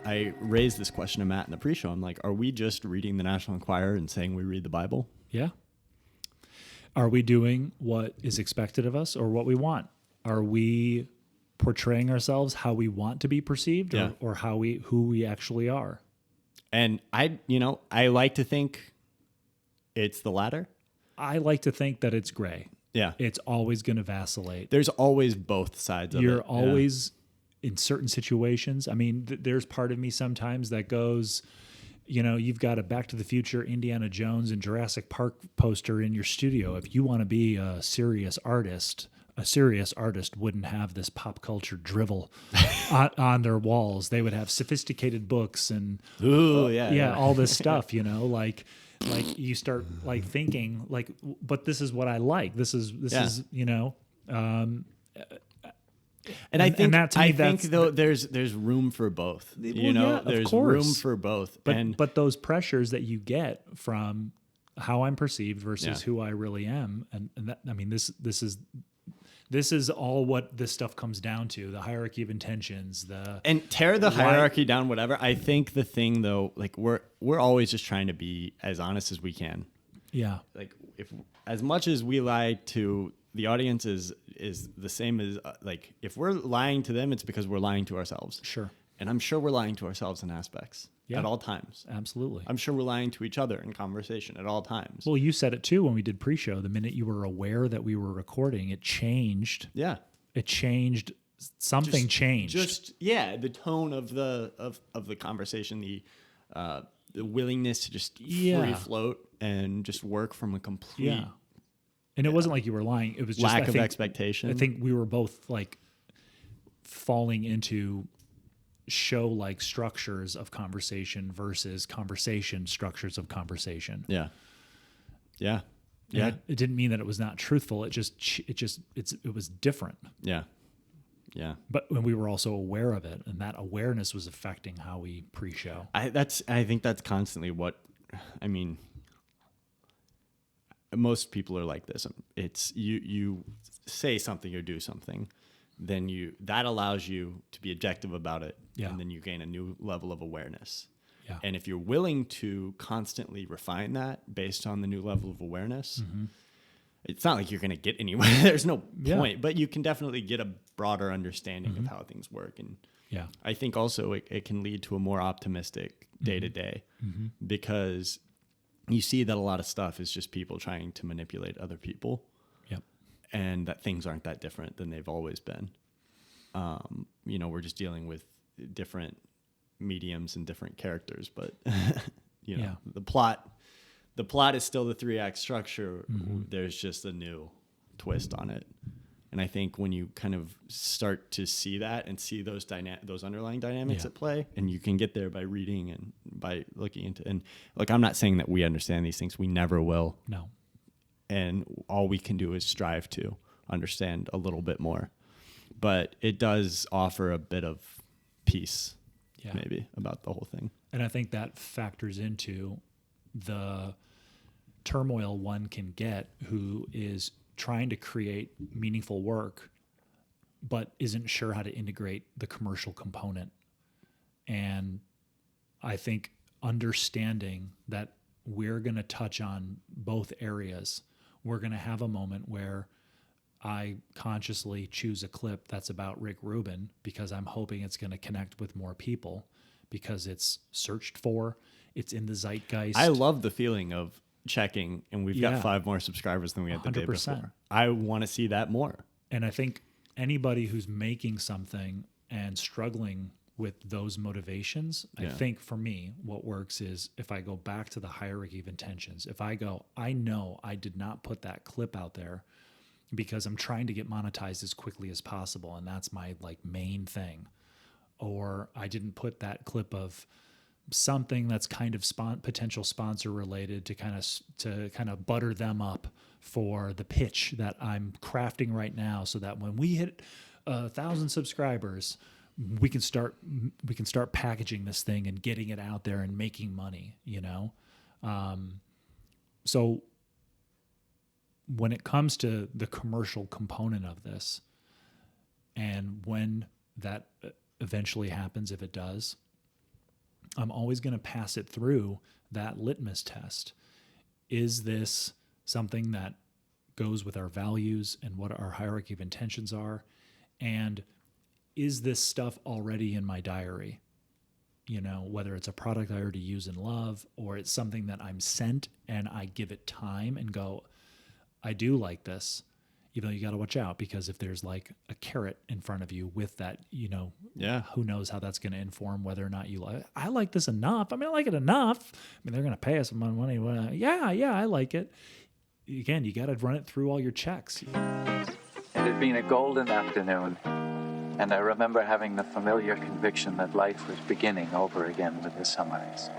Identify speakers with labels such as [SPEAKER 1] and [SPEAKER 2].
[SPEAKER 1] I raised this question to Matt in the pre-show. I'm like, are we just reading the National Enquirer and saying we read the Bible?
[SPEAKER 2] Yeah. Are we doing what is expected of us or what we want? Are we portraying ourselves how we want to be perceived or who we actually are?
[SPEAKER 1] And I like to think it's the latter.
[SPEAKER 2] I like to think that it's gray.
[SPEAKER 1] Yeah.
[SPEAKER 2] It's always going to vacillate.
[SPEAKER 1] There's always both sides of it.
[SPEAKER 2] You're always in certain situations. I mean, there's part of me sometimes that goes, you've got a Back to the Future, Indiana Jones, and Jurassic Park poster in your studio. If you want to be a serious artist wouldn't have this pop culture drivel on their walls. They would have sophisticated books and all this stuff, like you start like thinking like, but this is what I like. This is
[SPEAKER 1] and I think that to me, there's room for both. There's room for both.
[SPEAKER 2] But those pressures that you get from how I'm perceived versus who I really am, and that, I mean, this is all what this stuff comes down to: the hierarchy of intentions.
[SPEAKER 1] And tear the hierarchy down, whatever. I think the thing though, like we're always just trying to be as honest as we can.
[SPEAKER 2] Yeah.
[SPEAKER 1] Like if as much as we lie to the audience is the same as like if we're lying to them, it's because we're lying to ourselves.
[SPEAKER 2] Sure.
[SPEAKER 1] And I'm sure we're lying to ourselves in aspects at all times.
[SPEAKER 2] Absolutely.
[SPEAKER 1] I'm sure we're lying to each other in conversation at all times.
[SPEAKER 2] Well, you said it too when we did pre-show. The minute you were aware that we were recording, it changed.
[SPEAKER 1] Yeah.
[SPEAKER 2] It changed. Something changed.
[SPEAKER 1] The tone of the conversation, the willingness to just free float and just work from a complete
[SPEAKER 2] And it wasn't like you were lying. It was just
[SPEAKER 1] lack of expectation.
[SPEAKER 2] I think we were both like falling into show-like structures of conversation versus conversation structures of conversation.
[SPEAKER 1] Yeah.
[SPEAKER 2] It didn't mean that it was not truthful. It was different.
[SPEAKER 1] Yeah.
[SPEAKER 2] But when we were also aware of it, and that awareness was affecting how we pre-show.
[SPEAKER 1] I think that's constantly what, I mean, most people are like this. It's you say something or do something, then that allows you to be objective about it, and then you gain a new level of awareness. Yeah. And if you're willing to constantly refine that based on the new level of awareness, it's not like you're going to get anywhere. There's no point, but you can definitely get a broader understanding of how things work. And I think also it can lead to a more optimistic day to day because you see that a lot of stuff is just people trying to manipulate other people.
[SPEAKER 2] Yep. And
[SPEAKER 1] that things aren't that different than they've always been. We're just dealing with different mediums and different characters, but the plot is still the 3-act structure. There's just a new twist on it. And I think when you kind of start to see that and see those underlying dynamics at play, and you can get there by reading and by looking into, and like, I'm not saying that we understand these things. We never will.
[SPEAKER 2] No.
[SPEAKER 1] And all we can do is strive to understand a little bit more. But it does offer a bit of peace, maybe, about the whole thing.
[SPEAKER 2] And I think that factors into the turmoil one can get who is trying to create meaningful work, but isn't sure how to integrate the commercial component. And I think understanding that we're going to touch on both areas. We're going to have a moment where I consciously choose a clip that's about Rick Rubin because I'm hoping it's going to connect with more people because it's searched for, it's in the zeitgeist.
[SPEAKER 1] I love the feeling of checking and we've got 5 more subscribers than we had the 100%. Day before. I want to see that more.
[SPEAKER 2] And I think anybody who's making something and struggling with those motivations, I think for me, what works is if I go back to the hierarchy of intentions, if I go, I know I did not put that clip out there because I'm trying to get monetized as quickly as possible. And that's my main thing. Or I didn't put that clip of something that's kind of potential sponsor related to kind of butter them up for the pitch that I'm crafting right now, so that when we hit 1,000 subscribers, we can start packaging this thing and getting it out there and making money. So when it comes to the commercial component of this, and when that eventually happens, if it does, I'm always going to pass it through that litmus test. Is this something that goes with our values and what our hierarchy of intentions are? And is this stuff already in my diary? You know, whether it's a product I already use and love, or it's something that I'm sent and I give it time and go, I do like this. You know, you got to watch out, because if there's like a carrot in front of you with that, you know, who knows how that's going to inform whether or not you like, I like this enough. I mean, I like it enough. I mean, they're going to pay us some money. Well, yeah, I like it. Again, you got to run it through all your checks.
[SPEAKER 3] It had been a golden afternoon, and I remember having the familiar conviction that life was beginning over again with the sunrise.